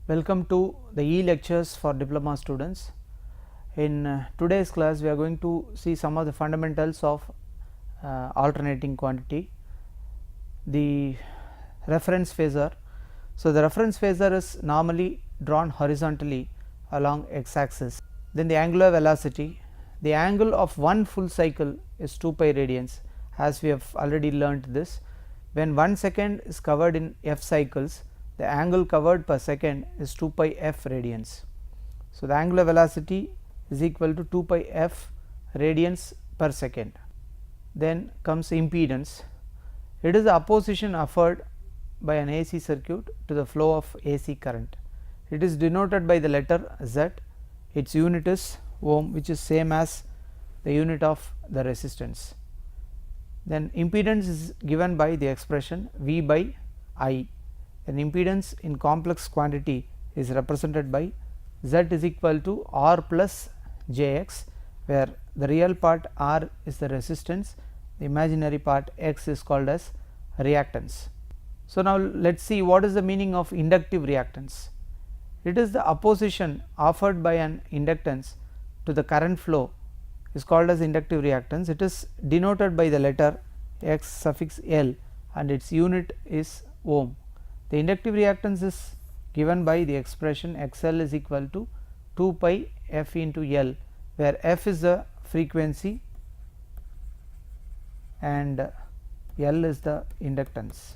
Welcome to the EE lectures for diploma students. In today's class, we are going to see some of the fundamentals of alternating quantity. The reference phasor. So, the reference phasor is normally drawn horizontally along x axis. Then the angular velocity, the angle of one full cycle is 2 pi radians, as we have already learnt this. When 1 second is covered in f cycles, the angle covered per second is 2 pi f radians. So, the angular velocity is equal to 2 pi f radians per second. Then comes impedance. It is the opposition offered by an AC circuit to the flow of AC current. It is denoted by the letter Z. Its unit is ohm, which is same as the unit of the resistance. Then impedance is given by the expression V by I. An impedance in complex quantity is represented by Z is equal to R plus jx, where the real part R is the resistance, the imaginary part x is called as reactance. So, now let us see what is the meaning of inductive reactance. It is the opposition offered by an inductance to the current flow is called as inductive reactance. It is denoted by the letter x suffix L and its unit is ohm. The inductive reactance is given by the expression XL is equal to 2 pi f into L, where f is the frequency and L is the inductance.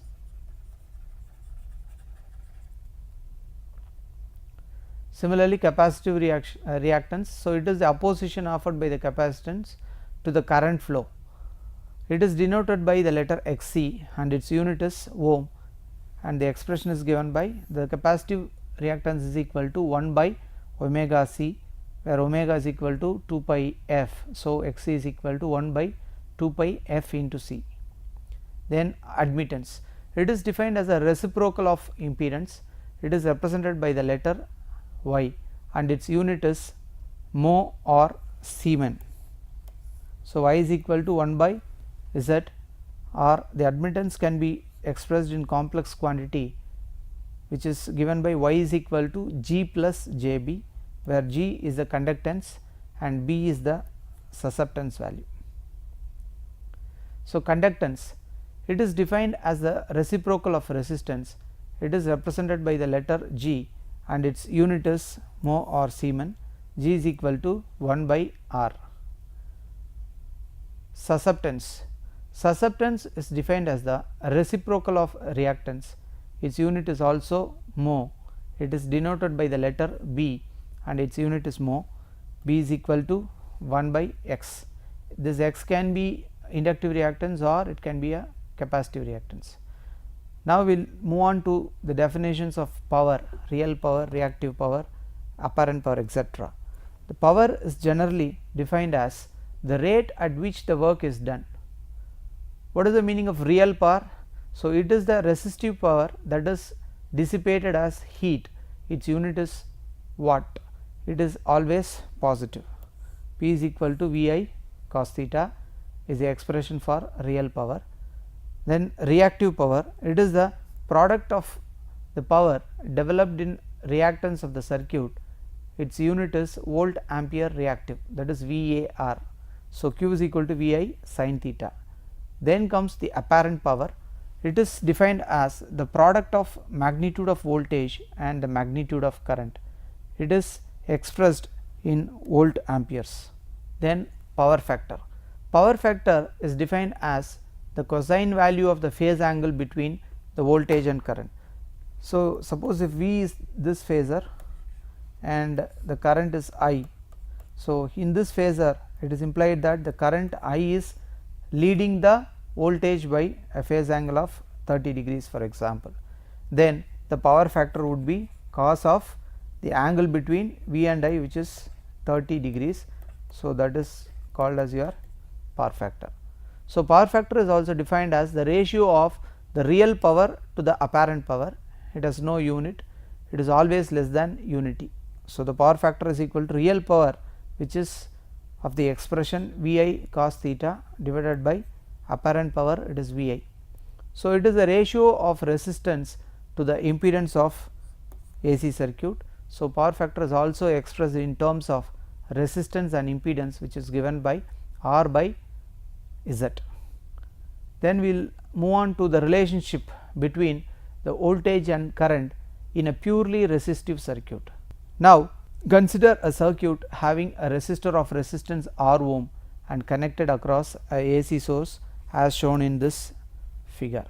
Similarly, capacitive reactance. So, it is the opposition offered by the capacitance to the current flow. It is denoted by the letter Xc and its unit is ohm, and the expression is given by the capacitive reactance is equal to 1 by omega c, where omega is equal to 2 pi f. So, Xc is equal to 1 by 2 pi f into c. Then admittance. It is defined as a reciprocal of impedance. It is represented by the letter y and its unit is mho or Siemen. So, y is equal to 1 by z, or the admittance can be expressed in complex quantity, which is given by y is equal to G plus Jb, where G is the conductance and B is the susceptance value. So, conductance, it is defined as the reciprocal of resistance. It is represented by the letter G and its unit is mho or Siemen. G is equal to 1 by R. Susceptance. Susceptance is defined as the reciprocal of reactance. Its unit is also mho. It is denoted by the letter B and its unit is mho. B is equal to 1 by X. This X can be inductive reactance or it can be a capacitive reactance. Now, we will move on to the definitions of power: real power, reactive power, apparent power, etc. The power is generally defined as the rate at which the work is done. What is the meaning of real power? So, it is the resistive power that is dissipated as heat. Its unit is watt. It is always positive. P is equal to Vi cos theta is the expression for real power. Then reactive power, it is the product of the power developed in reactance of the circuit. Its unit is volt ampere reactive, that is VAR. So, Q is equal to Vi sin theta. Then comes the apparent power. It is defined as the product of magnitude of voltage and the magnitude of current. It is expressed in volt amperes. Then power factor. Power factor is defined as the cosine value of the phase angle between the voltage and current. So, suppose if V is this phasor and the current is I. So, in this phasor it is implied that the current I is leading the voltage by a phase angle of 30 degrees, for example. Then the power factor would be cos of the angle between V and I, which is 30 degrees. So, that is called as your power factor. So, power factor is also defined as the ratio of the real power to the apparent power. It has no unit, it is always less than unity. So, the power factor is equal to real power, which is of the expression Vi cos theta divided by apparent power, it is Vi. So, it is the ratio of resistance to the impedance of AC circuit. So, power factor is also expressed in terms of resistance and impedance, which is given by R by Z. Then we will move on to the relationship between the voltage and current in a purely resistive circuit. Now, consider a circuit having a resistor of resistance R ohm and connected across a AC source as shown in this figure.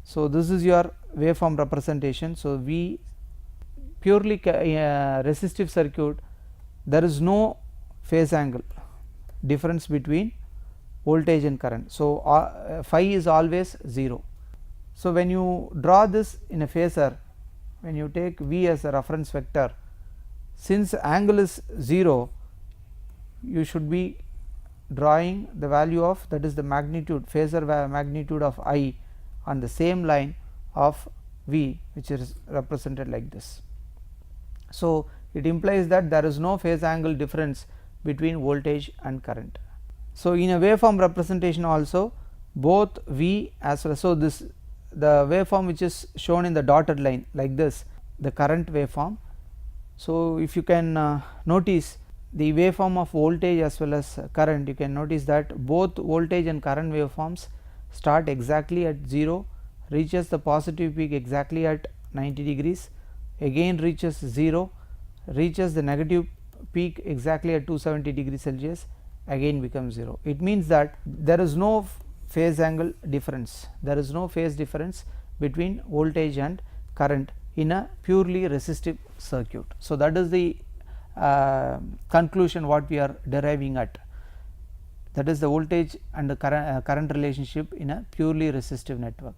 So, this is your waveform representation. So, we purely resistive circuit, there is no phase angle difference between voltage and current. So, phi is always 0. So, when you draw this in a phasor, when you take V as a reference vector, since angle is 0, you should be drawing the value of, that is the magnitude, phasor magnitude of I on the same line of V, which is represented like this. So, it implies that there is no phase angle difference between voltage and current. So, in a waveform representation also, both V as well. So, this the waveform which is shown in the dotted line like this, the current waveform. So, if you can notice the waveform of voltage as well as current, you can notice that both voltage and current waveforms start exactly at 0, reaches the positive peak exactly at 90 degrees, again reaches 0, reaches the negative peak exactly at 270 degrees Celsius, again becomes 0. It means that there is no phase angle difference, there is no phase difference between voltage and current in a purely resistive circuit. So, that is the conclusion what we are deriving at, that is the voltage and the current relationship in a purely resistive network.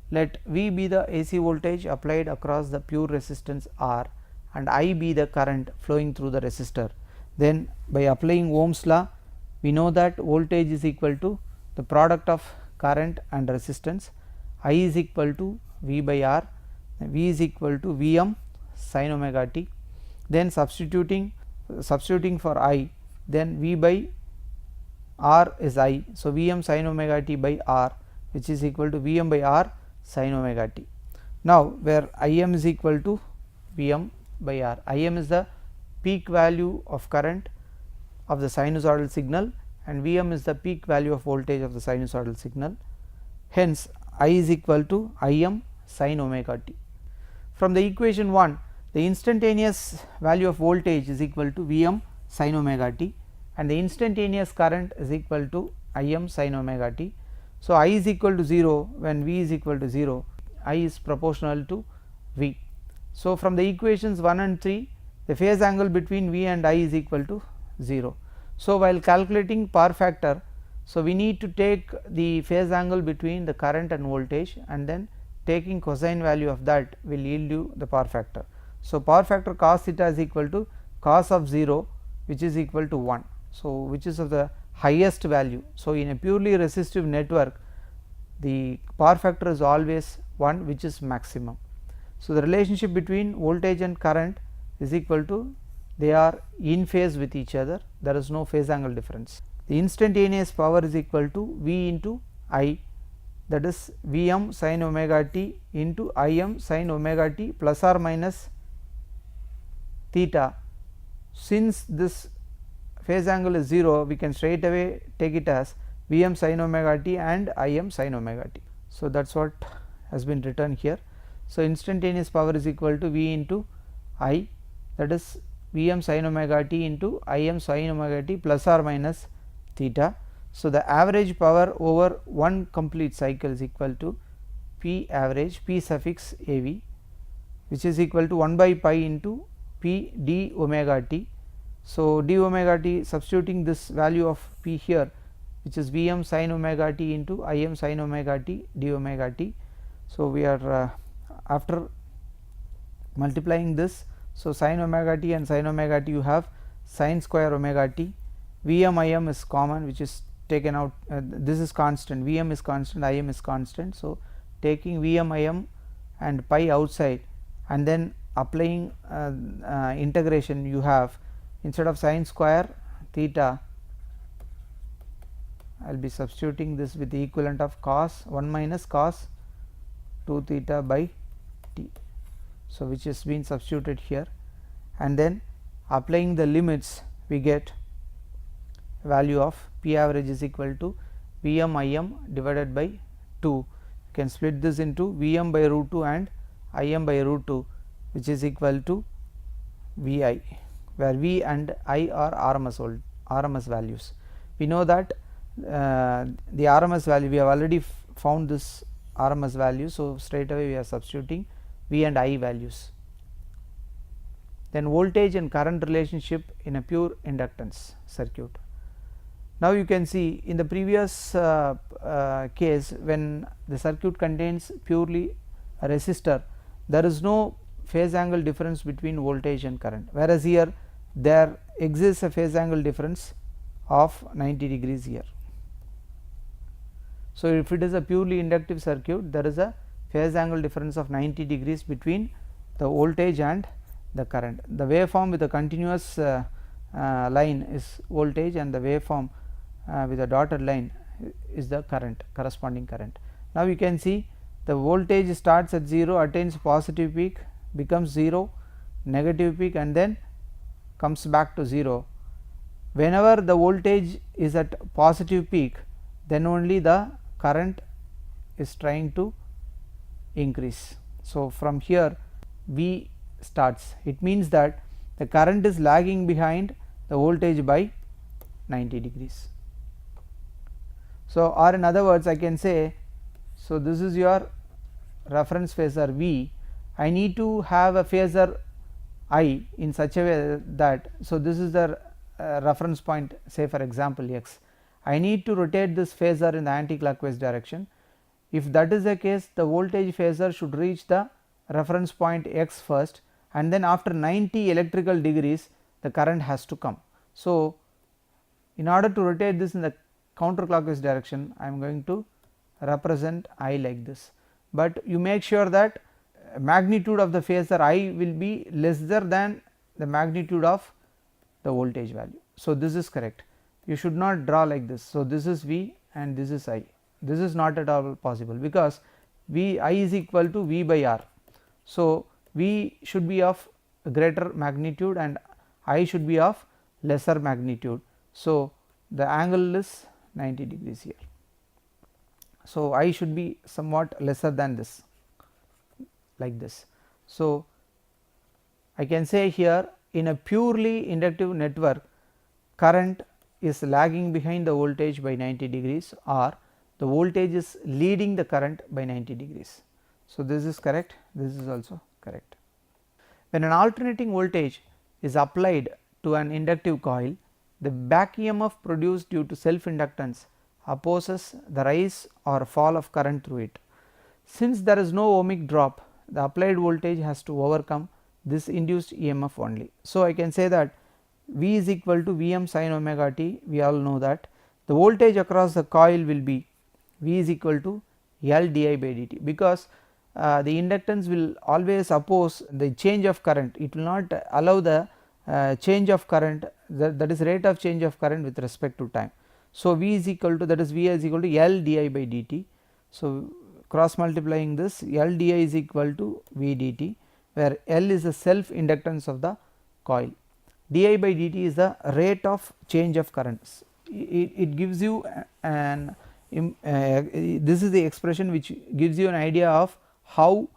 Let V be the AC voltage applied across the pure resistance R and I be the current flowing through the resistor. Then by applying Ohm's law, we know that voltage is equal to the product of current and resistance, I is equal to V by R, V is equal to Vm sin omega t. Then substituting for I, then V by R is I. So, Vm sin omega t by R, which is equal to Vm by R sin omega t. Now, where Im is equal to Vm by R, Im is the peak value of current of the sinusoidal signal and Vm is the peak value of voltage of the sinusoidal signal. Hence, I is equal to Im sin omega t. From the equation 1, the instantaneous value of voltage is equal to Vm sin omega t and the instantaneous current is equal to Im sin omega t. So, I is equal to 0 when V is equal to 0, I is proportional to V. So, from the equations 1 and 3, the phase angle between V and I is equal to 0. So, while calculating power factor, so we need to take the phase angle between the current and voltage and then taking cosine value of that will yield you the power factor. So, power factor cos theta is equal to cos of 0, which is equal to 1. So, which is of the highest value. So, in a purely resistive network, the power factor is always 1, which is maximum. So, the relationship between voltage and current is equal to, they are in phase with each other, there is no phase angle difference. The instantaneous power is equal to V into I, that is Vm sin omega t into Im sin omega t plus or minus theta. Since this phase angle is 0, we can straight away take it as Vm sin omega t and Im sin omega t. So, that is what has been written here. So, instantaneous power is equal to V into I, that is Vm sin omega t into Im sin omega t plus or minus theta. So, the average power over one complete cycle is equal to P average P suffix Av, which is equal to 1 by pi into P d omega t. So, d omega t, substituting this value of P here, which is Vm sin omega t into Im sin omega t d omega t. So, we are after multiplying this. So, sin omega t and sin omega t, you have sin square omega t, Vm Im is common, which is taken out, this is constant, Vm is constant, Im is constant. So, taking Vm Im and pi outside and then applying integration, you have instead of sin square theta I will be substituting this with the equivalent of cos 1 minus cos 2 theta by t. So, which is been substituted here, and then applying the limits we get value of P average is equal to Vm Im divided by 2. You can split this into Vm by root 2 and Im by root 2, which is equal to Vi, where V and I are RMS values. We know that the RMS value, we have already found this RMS value. So, straight away we are substituting V and I values. Then voltage and current relationship in a pure inductance circuit. Now, you can see in the previous case, when the circuit contains purely a resistor, there is no phase angle difference between voltage and current, whereas here there exists a phase angle difference of 90 degrees here. So, if it is a purely inductive circuit, there is a phase angle difference of 90 degrees between the voltage and the current. The waveform with a continuous line is voltage, and the waveform with a dotted line is the current, corresponding current. Now, you can see the voltage starts at 0, attains positive peak, becomes 0, negative peak, and then comes back to 0. Whenever the voltage is at positive peak, then only the current is trying to increase. So, from here V starts, it means that the current is lagging behind the voltage by 90 degrees. So, or in other words I can say, so this is your reference phasor V. I need to have a phasor I in such a way that, so this is the reference point, say for example x. I need to rotate this phasor in the anti-clockwise direction. If that is the case, the voltage phasor should reach the reference point x first, and then after 90 electrical degrees the current has to come. So, in order to rotate this in the counterclockwise direction, I am going to represent I like this, but you make sure that magnitude of the phasor I will be lesser than the magnitude of the voltage value. So, this is correct. You should not draw like this. So, this is V and this is I. This is not at all possible, because V I is equal to V by R. So, V should be of greater magnitude and I should be of lesser magnitude. So, the angle is 90 degrees here. So, I should be somewhat lesser than this, like this. So, I can say here, in a purely inductive network, current is lagging behind the voltage by 90 degrees, or the voltage is leading the current by 90 degrees. So, this is correct, this is also correct. When an alternating voltage is applied to an inductive coil, the back EMF produced due to self inductance opposes the rise or fall of current through it. Since there is no ohmic drop, the applied voltage has to overcome this induced EMF only. So, I can say that V is equal to Vm sin omega t. We all know that the voltage across the coil will be V is equal to L di by dt, because the inductance will always oppose the change of current. It will not allow the change of current, that is rate of change of current with respect to time. So, V is equal to, that is V is equal to L di by dt. So, cross multiplying this, L di is equal to V dt, where L is the self inductance of the coil. Di by dt is the rate of change of currents. It gives you an this is the expression which gives you an idea of how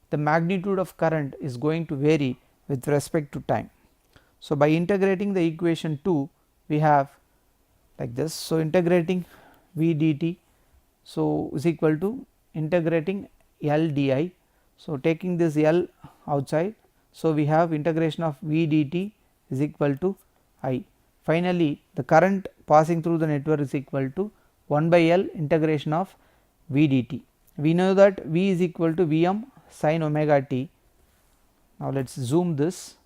the magnitude of current is going to vary with respect to time. So, by integrating the equation 2, we have like this. So, integrating V dt, so is equal to integrating L di. So, taking this L outside, so we have integration of V dt is equal to I. Finally, the current passing through the network is equal to 1 by L integration of V dt. We know that V is equal to Vm sin omega t. Now, let us zoom this.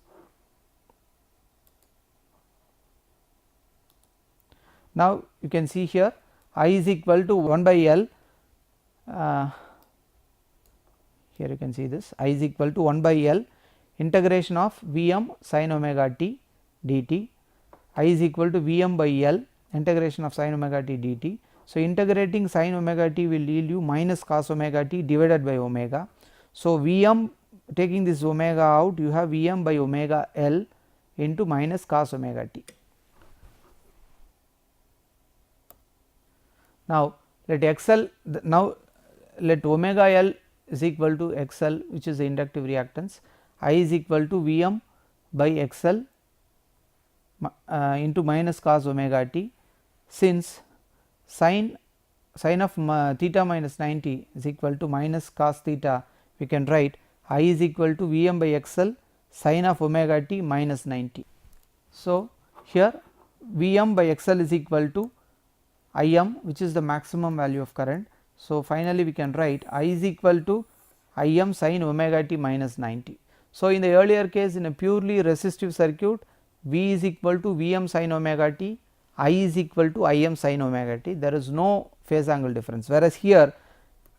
Now, you can see here I is equal to 1 by L, here you can see this, I is equal to 1 by L integration of Vm sin omega t dt. I is equal to Vm by L integration of sin omega t dt. So, integrating sin omega t will yield you minus cos omega t divided by omega. So, Vm, taking this omega out, you have Vm by omega L into minus cos omega t. Now, let XL, now let omega L is equal to XL, which is the inductive reactance, I is equal to Vm by XL into minus cos omega t, since sin of theta minus 90 is equal to minus cos theta, we can write I is equal to Vm by XL sin of omega t minus 90. So, here Vm by XL is equal to Im, which is the maximum value of current. So, finally, we can write I is equal to Im sin omega t minus 90. So, in the earlier case, in a purely resistive circuit, V is equal to Vm sin omega t, I is equal to Im sin omega t, there is no phase angle difference, whereas here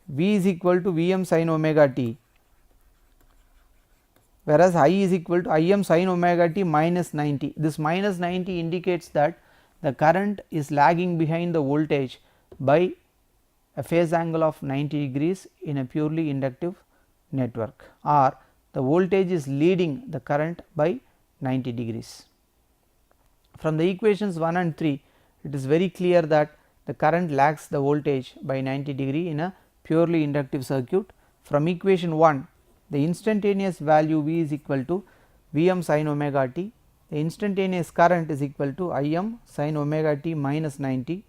V is equal to Vm sin omega t, whereas I is equal to Im sin omega t minus 90. This minus 90 indicates that the current is lagging behind the voltage by a phase angle of 90 degrees in a purely inductive network, or the voltage is leading the current by 90 degrees. From the equations 1 and 3, it is very clear that the current lags the voltage by 90 degree in a purely inductive circuit. From equation 1, the instantaneous value V is equal to Vm sin omega t, the instantaneous current is equal to Im sin omega t minus 90,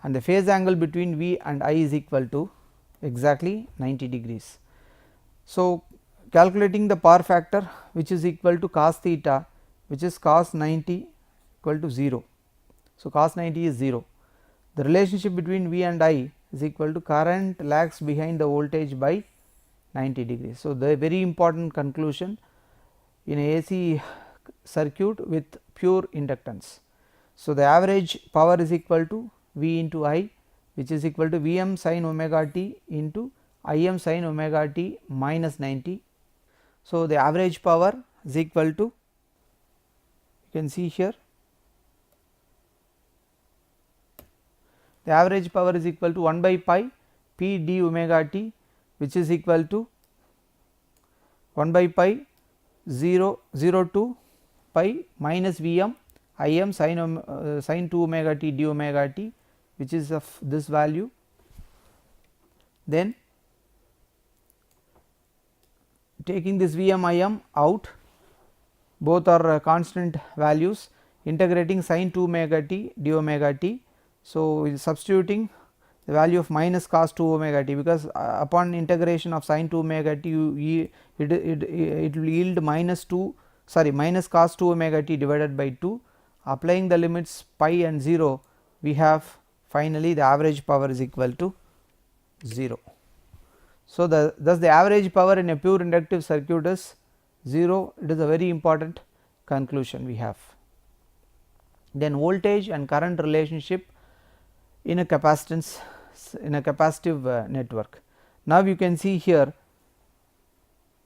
and the phase angle between V and I is equal to exactly 90 degrees. So, calculating the power factor, which is equal to cos theta, which is cos 90 equal to 0. So, cos 90 is 0. The relationship between V and I is equal to current lags behind the voltage by 90 degrees. So, the very important conclusion in a AC circuit with pure inductance. So, the average power is equal to V into I, which is equal to Vm sin omega t into Im sin omega t minus 90. So, the average power is equal to, you can see here, the average power is equal to 1 by pi p d omega t, which is equal to 1 by pi 0 to pi minus Vm Im sin 2 omega t d omega t, which is of this value. Then taking this Vm Im out, both are constant values, integrating sin 2 omega t d omega t. So, substituting the value of minus cos 2 omega t, because upon integration of sin 2 omega t it will yield minus cos 2 omega t divided by 2. Applying the limits pi and 0, we have finally the average power is equal to 0. So, thus the average power in a pure inductive circuit is 0. It is a very important conclusion we have. Then voltage and current relationship in a capacitance, in a capacitive network. Now, you can see here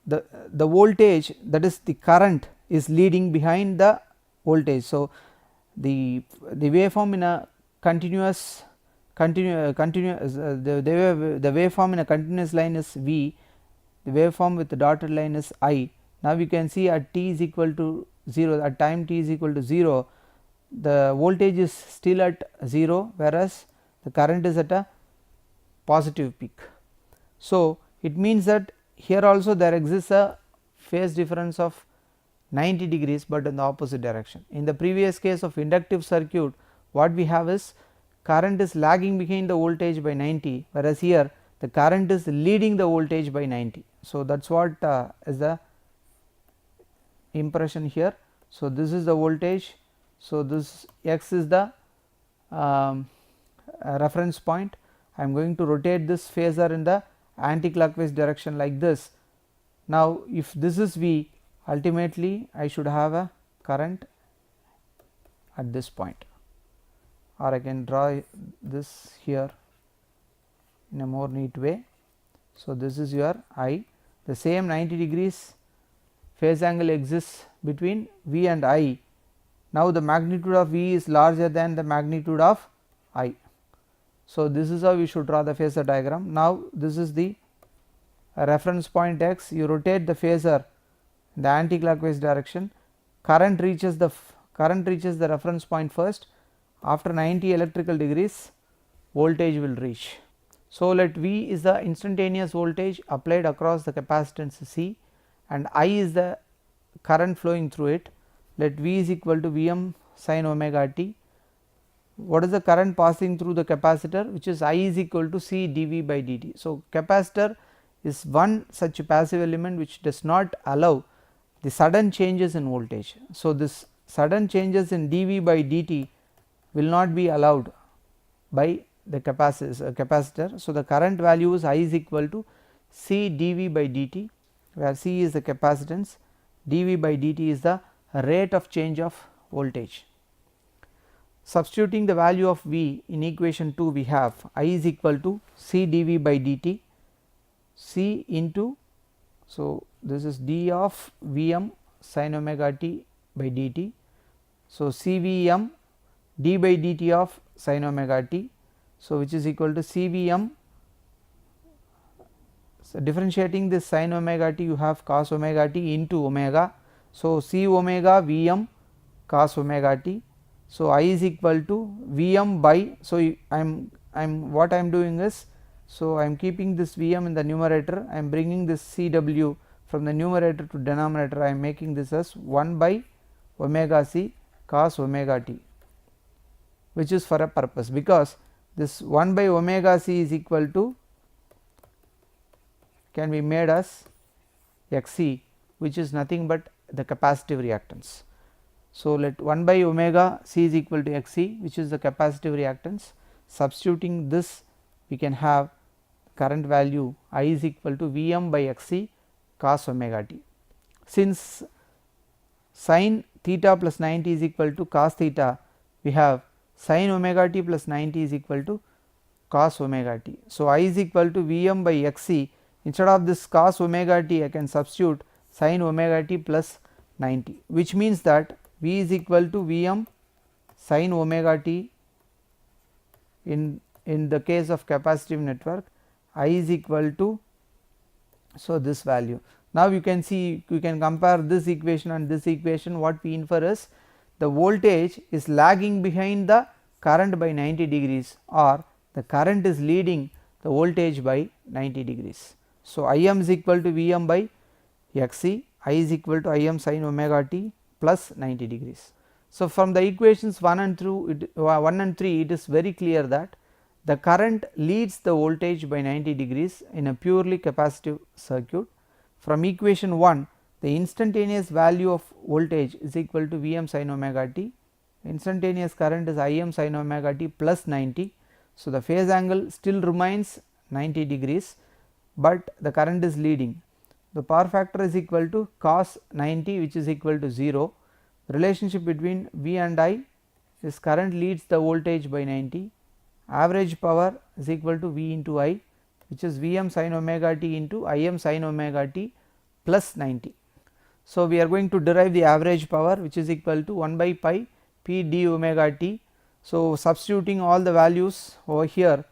the voltage, that is the current, is leading behind the voltage. So, the waveform in a continuous the waveform in a continuous line is V, the waveform with the dotted line is I. Now, we can see at t is equal to 0, at time t is equal to 0, the voltage is still at 0, whereas the current is at a positive peak. So, it means that here also there exists a phase difference of 90 degrees, but in the opposite direction. In the previous case of inductive circuit, what we have is current is lagging behind the voltage by 90, whereas here the current is leading the voltage by 90. So, that is what is the impression here. So, this is the voltage. So, this x is the reference point. I am going to rotate this phasor in the anti-clockwise direction like this. Now, if this is V, ultimately I should have a current at this point, or I can draw this here in a more neat way. So, this is your I, the same 90 degrees phase angle exists between V and I. Now, the magnitude of V is larger than the magnitude of I. So, this is how you should draw the phasor diagram. Now, this is the reference point x, you rotate the phasor in the anti-clockwise direction, current reaches the reference point first, after 90 electrical degrees voltage will reach. So, let V is the instantaneous voltage applied across the capacitance C and I is the current flowing through it. Let V is equal to Vm sin omega t. What is the current passing through the capacitor, which is I is equal to C dV by dt. So, capacitor is one such passive element which does not allow the sudden changes in voltage. So, this sudden changes in dV by dt will not be allowed by the capacitor. So, the current value is I is equal to C dV by dt, where C is the capacitance, dV by dt is the rate of change of voltage. Substituting the value of V in equation 2, we have I is equal to C dV by dt, C into, so this is d of Vm sin omega t by dt. So, CVm d by dt of sin omega t. So, which is equal to CVm. So, differentiating this sin omega t, you have cos omega t into omega. So, C omega Vm cos omega t. So, I is equal to Vm by, so I am what I am doing is, so I am keeping this Vm in the numerator, I am bringing this Cw from the numerator to denominator, I am making this as 1 by omega c cos omega t, which is for a purpose, because this 1 by omega c is equal to, can be made as Xc, which is nothing but the capacitive reactance. So, let 1 by omega c is equal to Xc, which is the capacitive reactance. Substituting this, we can have current value I is equal to Vm by Xc cos omega t. Since sin theta plus 90 is equal to cos theta, we have sin omega t plus 90 is equal to cos omega t. So, I is equal to Vm by Xc, instead of this cos omega t I can substitute sin omega t plus 90, which means that V is equal to Vm sin omega t in the case of capacitive network, I is equal to, so this value. Now, you can see, you can compare this equation and this equation. What we infer is the voltage is lagging behind the current by 90 degrees, or the current is leading the voltage by 90 degrees. So, Im is equal to Vm by Xc, I is equal to Im sin omega t plus 90 degrees. So, from the equations 1 and 3 it is very clear that the current leads the voltage by 90 degrees in a purely capacitive circuit. From equation 1, the instantaneous value of voltage is equal to Vm sin omega t, instantaneous current is Im sin omega t plus 90. So, the phase angle still remains 90 degrees, but the current is leading. The power factor is equal to cos 90, which is equal to 0. Relationship between V and I is current leads the voltage by 90, average power is equal to V into I, which is Vm sin omega t into Im sin omega t plus 90. So, we are going to derive the average power, which is equal to 1 by pi p d omega t. So, substituting all the values over here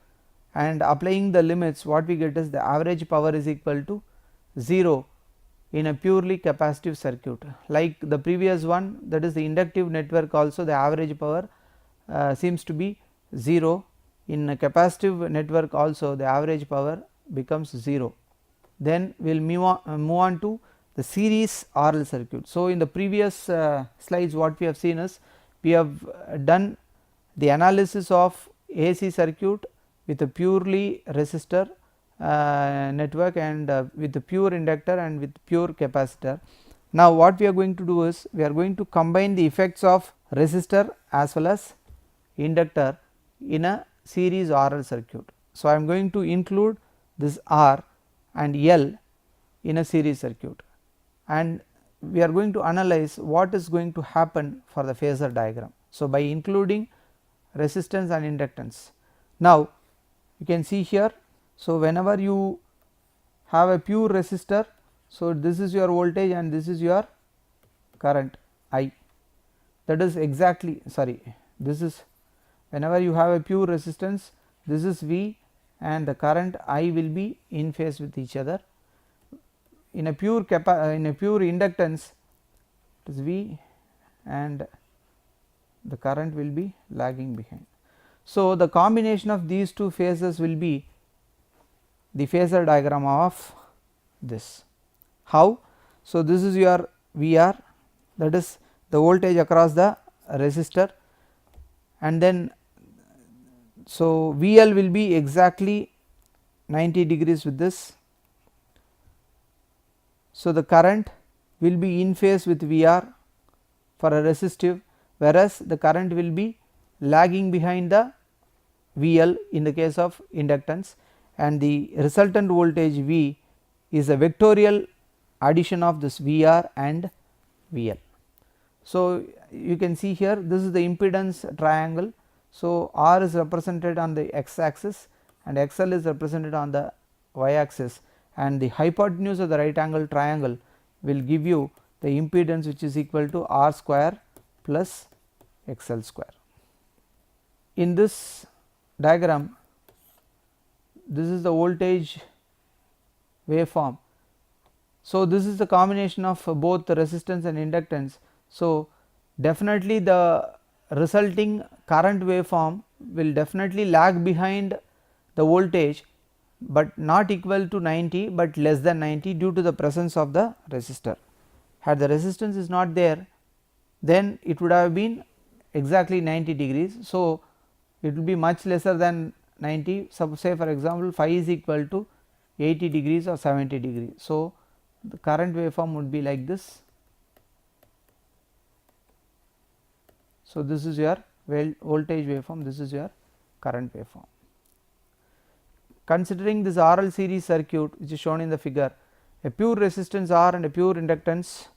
and applying the limits, what we get is the average power is equal to 0 in a purely capacitive circuit. Like the previous one, that is the inductive network, also the average power seems to be 0. In a capacitive network also the average power becomes 0. Then we will move on to the series RL circuit. So, in the previous slides what we have seen is, we have done the analysis of AC circuit with a purely resistor network and with a pure inductor and with pure capacitor. Now, what we are going to do is, we are going to combine the effects of resistor as well as inductor in a series RL circuit. So, I am going to include this R and L in a series circuit, and we are going to analyze what is going to happen for the phasor diagram. So, by including resistance and inductance. Now, you can see here, so whenever you have a pure resistor, so this is your voltage and this is your current I, that is exactly, sorry, this is whenever you have a pure resistance, this is V and the current I will be in phase with each other. In a pure inductance, it is V and the current will be lagging behind. So, the combination of these two phases will be the phasor diagram of this. How? So, this is your VR, that is the voltage across the resistor, and then so VL will be exactly 90 degrees with this. So, the current will be in phase with VR for a resistive, whereas the current will be lagging behind the VL in the case of inductance, and the resultant voltage V is a vectorial addition of this VR and VL. So, you can see here this is the impedance triangle. So, R is represented on the x axis and XL is represented on the y axis, and the hypotenuse of the right angle triangle will give you the impedance, which is equal to R square plus XL square. In this diagram, this is the voltage waveform. So, this is the combination of both the resistance and inductance. So, definitely the resulting current waveform will definitely lag behind the voltage, but not equal to 90, but less than 90 due to the presence of the resistor. Had the resistance is not there, then it would have been exactly 90 degrees. So, it will be much lesser than 90. So, say for example, phi is equal to 80 degrees or 70 degrees. So, the current waveform would be like this. So, this is your voltage waveform, this is your current waveform. Considering this RL series circuit which is shown in the figure, a pure resistance R and a pure inductance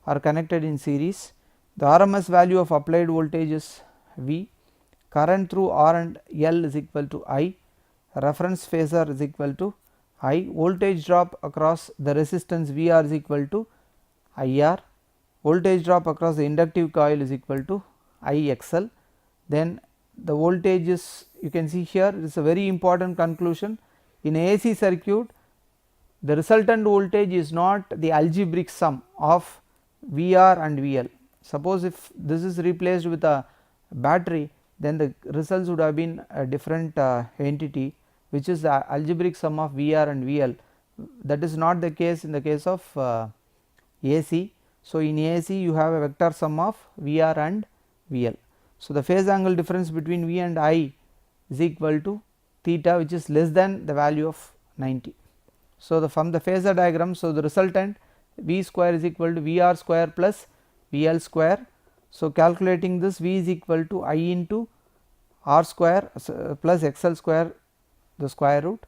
are connected in series. The RMS value of applied voltage is V, current through R and L is equal to I, reference phasor is equal to I, voltage drop across the resistance VR is equal to IR, voltage drop across the inductive coil is equal to IXL. Then the voltage is, you can see here, it is a very important conclusion. In AC circuit, the resultant voltage is not the algebraic sum of VR and VL. Suppose if this is replaced with a battery, then the results would have been a different entity, which is the algebraic sum of VR and VL. That is not the case in the case of AC. So, in AC you have a vector sum of VR and VL. So, the phase angle difference between V and I is equal to theta, which is less than the value of 90. So, from the phasor diagram, so the resultant V square is equal to VR square plus VL square. So, calculating this, V is equal to I into R square plus XL square, the square root.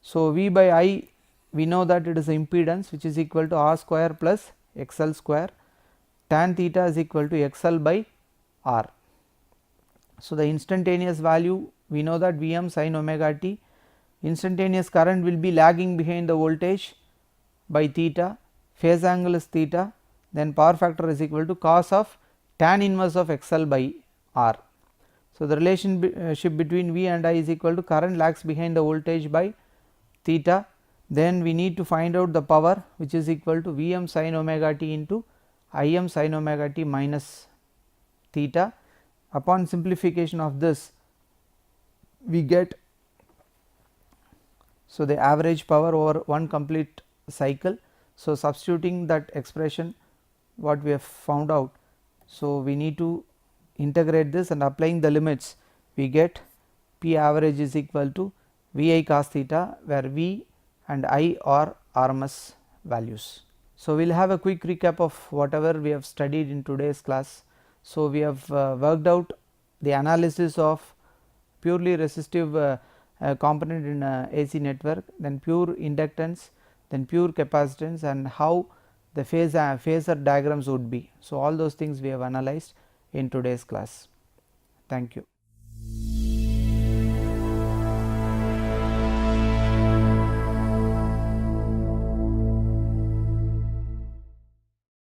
So, V by I, we know that it is impedance, which is equal to R square plus XL square, tan theta is equal to XL by R. So, the instantaneous value, we know that Vm sin omega t, instantaneous current will be lagging behind the voltage by theta, phase angle is theta, then power factor is equal to cos of tan inverse of XL by R. So, the relationship between V and I is equal to current lags behind the voltage by theta. Then we need to find out the power, which is equal to Vm sin omega t into Im sin omega t minus theta. Upon simplification of this, we get, so the average power over one complete cycle. So, substituting that expression what we have found out. So, we need to integrate this and applying the limits, we get P average is equal to V I cos theta, where V and I are RMS values. So, we will have a quick recap of whatever we have studied in today's class. So, we have worked out the analysis of purely resistive component in AC network, then pure inductance, then pure capacitance, and how the phasor diagrams would be. So, all those things we have analyzed in today's class. Thank you.